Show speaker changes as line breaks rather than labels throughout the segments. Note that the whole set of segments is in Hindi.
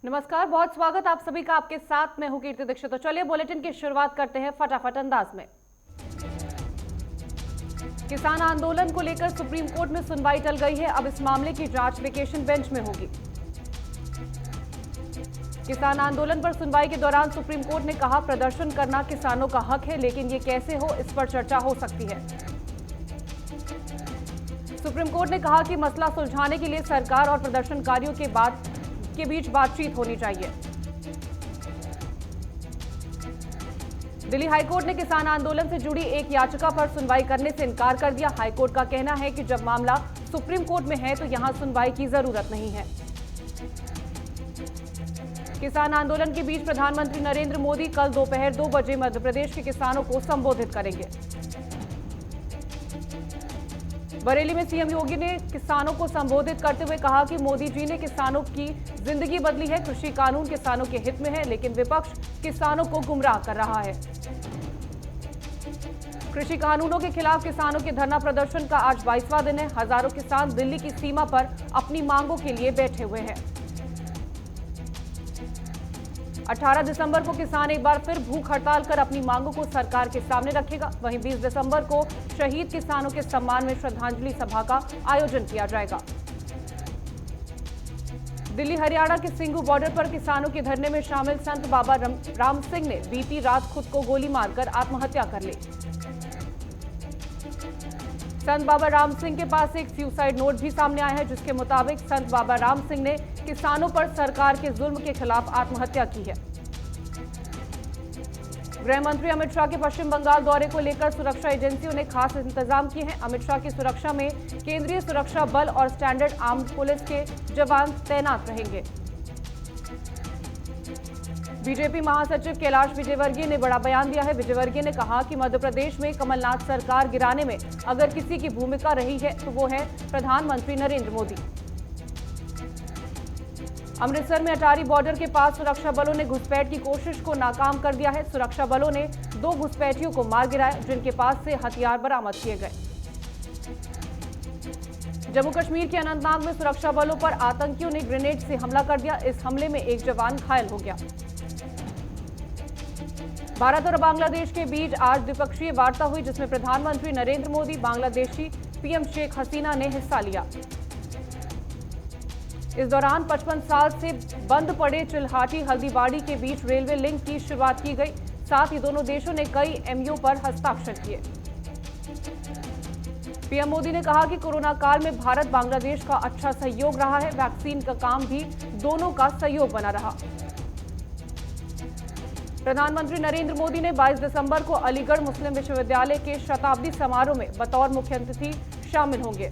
नमस्कार, बहुत स्वागत आप सभी का। आपके साथ मैं हूं कीर्ति दीक्षित। तो चलिए बुलेटिन की शुरुआत करते हैं फटाफट अंदाज में। किसान आंदोलन को लेकर सुप्रीम कोर्ट में सुनवाई टल गई है। अब इस मामले की जांच वेकेशन बेंच में होगी। किसान आंदोलन पर सुनवाई के दौरान सुप्रीम कोर्ट ने कहा, प्रदर्शन करना किसानों का हक है, लेकिन ये कैसे हो, इस पर चर्चा हो सकती है। सुप्रीम कोर्ट ने कहा कि मसला सुलझाने के लिए सरकार और प्रदर्शनकारियों के बीच बातचीत होनी चाहिए। दिल्ली हाईकोर्ट ने किसान आंदोलन से जुड़ी एक याचिका पर सुनवाई करने से इनकार कर दिया। हाईकोर्ट का कहना है कि जब मामला सुप्रीम कोर्ट में है तो यहां सुनवाई की जरूरत नहीं है। किसान आंदोलन के बीच प्रधानमंत्री नरेंद्र मोदी कल दोपहर 2 बजे मध्य प्रदेश के किसानों को संबोधित करेंगे। बरेली में सीएम योगी ने किसानों को संबोधित करते हुए कहा कि मोदी जी ने किसानों की जिंदगी बदली है। कृषि कानून किसानों के हित में है, लेकिन विपक्ष किसानों को गुमराह कर रहा है। कृषि कानूनों के खिलाफ किसानों के धरना प्रदर्शन का आज 22वां दिन है। हजारों किसान दिल्ली की सीमा पर अपनी मांगों के लिए बैठे हुए हैं। 18 दिसंबर को किसान एक बार फिर भूख हड़ताल कर अपनी मांगों को सरकार के सामने रखेगा। वहीं 20 दिसंबर को शहीद किसानों के सम्मान में श्रद्धांजलि सभा का आयोजन किया जाएगा। दिल्ली हरियाणा के सिंघू बॉर्डर पर किसानों के धरने में शामिल संत बाबा राम सिंह ने बीती रात खुद को गोली मारकर आत्महत्या कर ली। संत बाबा राम सिंह के पास एक सुसाइड नोट भी सामने आया है, जिसके मुताबिक संत बाबा राम सिंह ने किसानों पर सरकार के जुल्म के खिलाफ आत्महत्या की है। गृह मंत्री अमित शाह के पश्चिम बंगाल दौरे को लेकर सुरक्षा एजेंसियों ने खास इंतजाम किए हैं। अमित शाह की सुरक्षा में केंद्रीय सुरक्षा बल और स्टैंडर्ड आर्म्ड पुलिस के जवान तैनात रहेंगे। बीजेपी महासचिव कैलाश विजयवर्गीय ने बड़ा बयान दिया है। विजयवर्गीय ने कहा कि मध्य प्रदेश में कमलनाथ सरकार गिराने में अगर किसी की भूमिका रही है तो वो है प्रधानमंत्री नरेंद्र मोदी। अमृतसर में अटारी बॉर्डर के पास सुरक्षा बलों ने घुसपैठ की कोशिश को नाकाम कर दिया है। सुरक्षा बलों ने 2 घुसपैठियों को मार गिराया, जिनके पास से हथियार बरामद किए गए। जम्मू कश्मीर के अनंतनाग में सुरक्षा बलों पर आतंकियों ने ग्रेनेड से हमला कर दिया। इस हमले में एक जवान घायल हो गया। भारत और बांग्लादेश के बीच आज द्विपक्षीय वार्ता हुई, जिसमें प्रधानमंत्री नरेंद्र मोदी, बांग्लादेशी पीएम शेख हसीना ने हिस्सा लिया। इस दौरान 55 साल से बंद पड़े चिल्हाटी हल्दीबाड़ी के बीच रेलवे लिंक की शुरुआत की गई। साथ ही दोनों देशों ने कई एमओयू पर हस्ताक्षर किए। पीएम मोदी ने कहा कि कोरोना काल में भारत बांग्लादेश का अच्छा सहयोग रहा है। वैक्सीन का काम भी दोनों का सहयोग बना रहा। प्रधानमंत्री नरेंद्र मोदी ने 22 दिसंबर को अलीगढ़ मुस्लिम विश्वविद्यालय के शताब्दी समारोह में बतौर मुख्य अतिथि शामिल होंगे।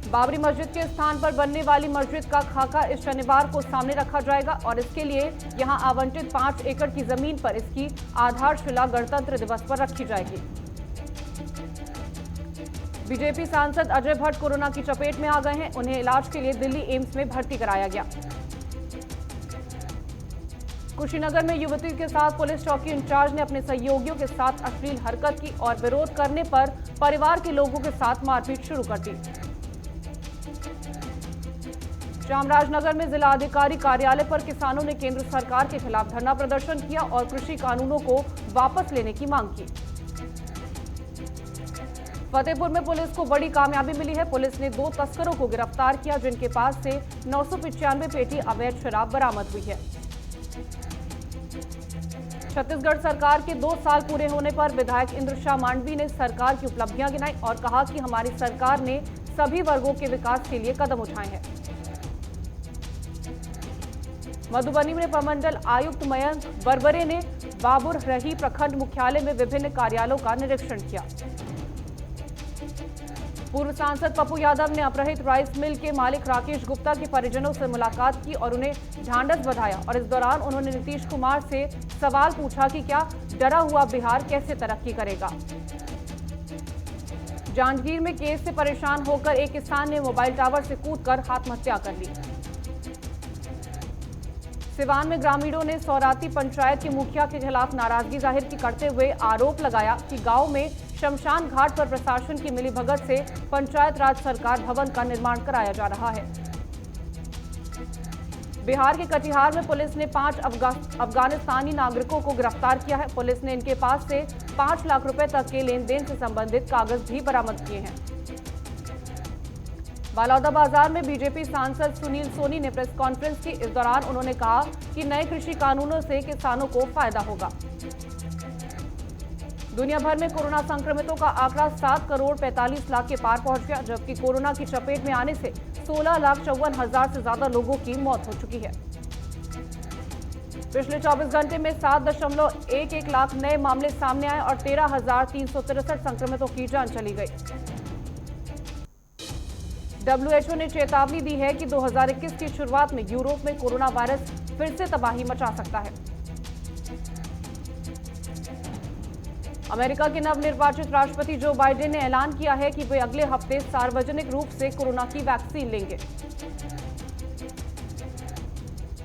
बाबरी मस्जिद के स्थान पर बनने वाली मस्जिद का खाका इस शनिवार को सामने रखा जाएगा और इसके लिए यहां आवंटित 5 एकड़ की जमीन पर इसकी आधारशिला गणतंत्र दिवस पर रखी जाएगी। बीजेपी सांसद अजय भट्ट कोरोना की चपेट में आ गए हैं। उन्हें इलाज के लिए दिल्ली एम्स में भर्ती कराया गया। कुशीनगर में युवती के साथ पुलिस चौकी इंचार्ज ने अपने सहयोगियों के साथ अश्लील हरकत की और विरोध करने पर परिवार के लोगों के साथ मारपीट शुरू कर दी। चामराजनगर में जिला अधिकारी कार्यालय पर किसानों ने केंद्र सरकार के खिलाफ धरना प्रदर्शन किया और कृषि कानूनों को वापस लेने की मांग की। फतेहपुर में पुलिस को बड़ी कामयाबी मिली है। पुलिस ने 2 तस्करों को गिरफ्तार किया, जिनके पास से 995 पेटी अवैध शराब बरामद हुई है। छत्तीसगढ़ सरकार के 2 साल पूरे होने पर विधायक इंद्र शाह मांडवी ने सरकार की उपलब्धियां गिनाई और कहा कि हमारी सरकार ने सभी वर्गों के विकास के लिए कदम उठाए हैं। मधुबनी में प्रमंडल आयुक्त मयंक बरबरे ने बाबुरही प्रखंड मुख्यालय में विभिन्न कार्यालयों का निरीक्षण किया। पूर्व सांसद पप्पू यादव ने अपहृत राइस मिल के मालिक राकेश गुप्ता के परिजनों से मुलाकात की और उन्हें ढांढस बंधाया और इस दौरान उन्होंने नीतीश कुमार से सवाल पूछा कि क्या डरा हुआ बिहार कैसे तरक्की करेगा। जांजगीर में केस से परेशान होकर एक किसान ने मोबाइल टावर से कूदकर आत्महत्या कर ली। सिवान में ग्रामीणों ने सौराती पंचायत के मुखिया के खिलाफ नाराजगी जाहिर करते हुए आरोप लगाया कि गांव में शमशान घाट पर प्रशासन की मिलीभगत से पंचायत राज सरकार भवन का निर्माण कराया जा रहा है। बिहार के कटिहार में पुलिस ने 5 अफगानिस्तानी नागरिकों को गिरफ्तार किया है। पुलिस ने इनके पास से 5 लाख रुपए तक के लेन देन से संबंधित कागज भी बरामद किए हैं। बलौदाबाजार में बीजेपी सांसद सुनील सोनी ने प्रेस कॉन्फ्रेंस की। इस दौरान उन्होंने कहा कि नए कृषि कानूनों से किसानों को फायदा होगा। दुनिया भर में कोरोना संक्रमितों का आंकड़ा 7 करोड़ 45 लाख के पार पहुंच गया, जबकि कोरोना की चपेट में आने से 16,54,000 से ज्यादा लोगों की मौत हो चुकी है। पिछले 24 घंटे में 7.11 लाख नए मामले सामने आए और 13,363 संक्रमितों की जान चली गई। WHO ने चेतावनी दी है कि 2021 की शुरुआत में यूरोप में कोरोना वायरस फिर से तबाही मचा सकता है। अमेरिका के नवनिर्वाचित राष्ट्रपति जो बाइडेन ने ऐलान किया है कि वे अगले हफ्ते सार्वजनिक रूप से कोरोना की वैक्सीन लेंगे।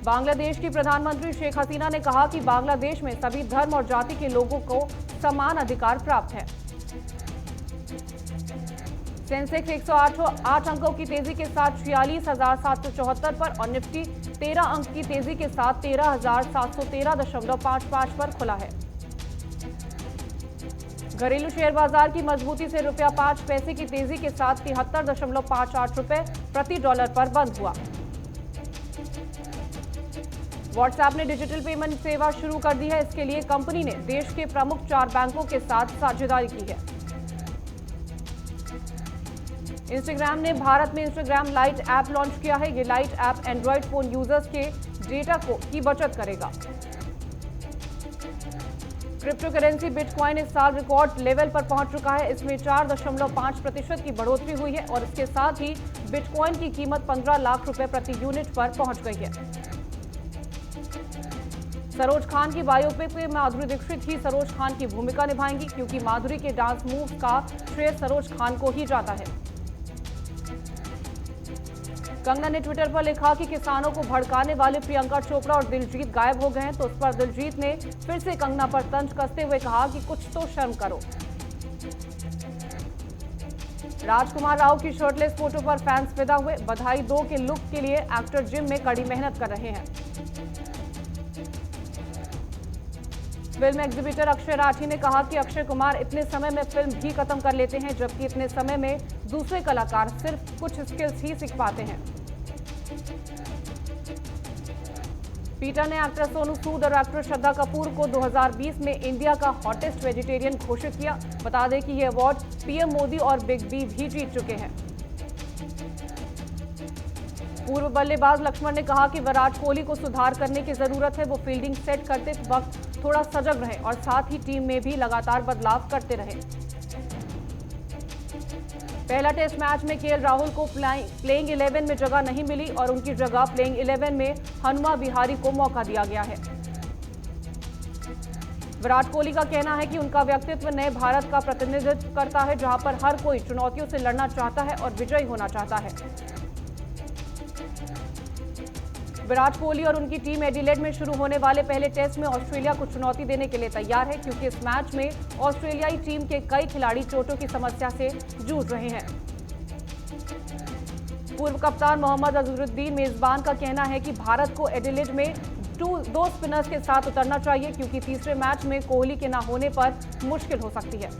बांग्लादेश की प्रधानमंत्री शेख हसीना ने कहा कि बांग्लादेश में सभी धर्म और जाति के लोगों को समान अधिकार प्राप्त है। सेंसेक्स 108 अंकों की तेजी के साथ 46,774 पर और निफ्टी 13 अंक की तेजी के साथ 13,713.55 पर खुला है। घरेलू शेयर बाजार की मजबूती से रुपया 5 पैसे की तेजी के साथ 73.58 रुपए प्रति डॉलर पर बंद हुआ। व्हाट्सएप ने डिजिटल पेमेंट सेवा शुरू कर दी है। इसके लिए कंपनी ने देश के प्रमुख 4 बैंकों के साथ साझेदारी की है। इंस्टाग्राम ने भारत में इंस्टाग्राम लाइट ऐप लॉन्च किया है। ये lite app Android phone users के डेटा की बचत करेगा। क्रिप्टो करेंसी बिटकॉइन इस साल रिकॉर्ड लेवल पर पहुंच चुका है। इसमें 4.5% की बढ़ोतरी हुई है और इसके साथ ही बिटकॉइन की कीमत 15 लाख रुपए प्रति यूनिट पर पहुंच गई है। सरोज खान की बायोपिक में माधुरी दीक्षित ही सरोज खान की भूमिका निभाएंगी, क्योंकि माधुरी के डांस मूव्स का श्रेय सरोज खान को ही जाता है। कंगना ने ट्विटर पर लिखा कि किसानों को भड़काने वाले प्रियंका चोपड़ा और दिलजीत गायब हो गए हैं, तो उस पर दिलजीत ने फिर से कंगना पर तंज कसते हुए कहा कि कुछ तो शर्म करो। राजकुमार राव की शर्टलेस फोटो पर फैंस फिदा हुए। बधाई दो के लुक के लिए एक्टर जिम में कड़ी मेहनत कर रहे हैं। फिल्म एग्जीबिटर अक्षय राठी ने कहा कि अक्षय कुमार इतने समय में फिल्म भी खत्म कर लेते हैं, जबकि इतने समय में दूसरे कलाकार सिर्फ कुछ स्किल्स ही सीख पाते हैं। पीटा ने एक्टर सोनू सूद और एक्टर श्रद्धा कपूर को 2020 में इंडिया का हॉटेस्ट वेजिटेरियन घोषित किया। बता दें कि यह अवार्ड पीएम मोदी और बिग बी भी जीत चुके हैं। पूर्व बल्लेबाज लक्ष्मण ने कहा कि विराट कोहली को सुधार करने की जरूरत है। वो फील्डिंग सेट करते वक्त थोड़ा सजग रहे और साथ ही टीम में भी लगातार बदलाव करते रहे। पहला टेस्ट मैच में केएल राहुल को प्लेइंग 11 में जगह नहीं मिली और उनकी जगह प्लेइंग 11 में हनुमा विहारी को मौका दिया गया है। विराट कोहली का कहना है कि उनका व्यक्तित्व नए भारत का प्रतिनिधित्व करता है, जहां पर हर कोई चुनौतियों से लड़ना चाहता है और विजयी होना चाहता है। विराट कोहली और उनकी टीम एडिलेड में शुरू होने वाले पहले टेस्ट में ऑस्ट्रेलिया को चुनौती देने के लिए तैयार है, क्योंकि इस मैच में ऑस्ट्रेलियाई टीम के कई खिलाड़ी चोटों की समस्या से जूझ रहे हैं। पूर्व कप्तान मोहम्मद अजहरुद्दीन मेजबान का कहना है कि भारत को एडिलेड में 2 स्पिनर्स के साथ उतरना चाहिए, क्योंकि तीसरे मैच में कोहली के न होने पर मुश्किल हो सकती है।